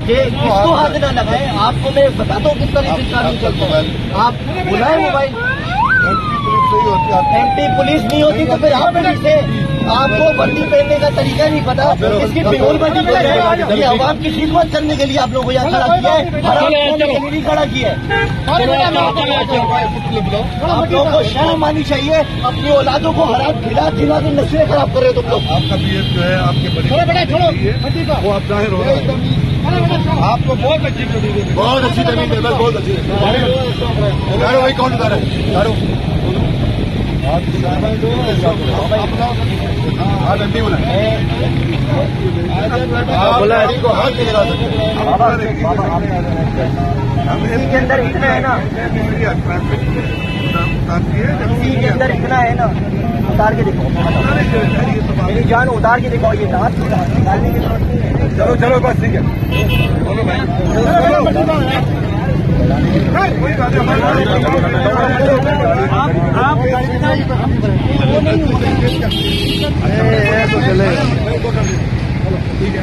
ये इसको हाथ न लगाए। आपको मैं बताता हूँ किस तरह से कानून चलता है। आप बुलाए मोबाइल, एंटी पुलिस नहीं होती तो फिर आप पुलिस है। आपको वर्दी पहनने का तरीका नहीं पता, इसकी बिनोलबंदी कर रहे हैं। ये आवाम की खिदमत करने के लिए आप लोगों को यहाँ खड़ा किया है, हराम करने के लिए नहीं खड़ा किया है। आप लोगों को शर्म आनी चाहिए। अपनी औलादों को हराम खिला खिला के नस्लें खराब कर रहे हो तुम लोग। आपका पीएफ जो है आपके बड़े वो आप जाहिर हो रहा है। आपको बहुत अच्छी तमीज है, बहुत अच्छी तमीज है, बहुत अच्छी है। भाई कौन बता रहे हैं? आप एमपी बोला को हाथ नहीं लगा सकते। के अंदर इतना है ना, के अंदर इतना है ना, उतार के देखो, मेरी जान उतार के दिखाओ। ये दांत डालने की जरूरत नहीं है। चलो चलो बस ठीक है, बोलो भाई आप तो चले ठीक है।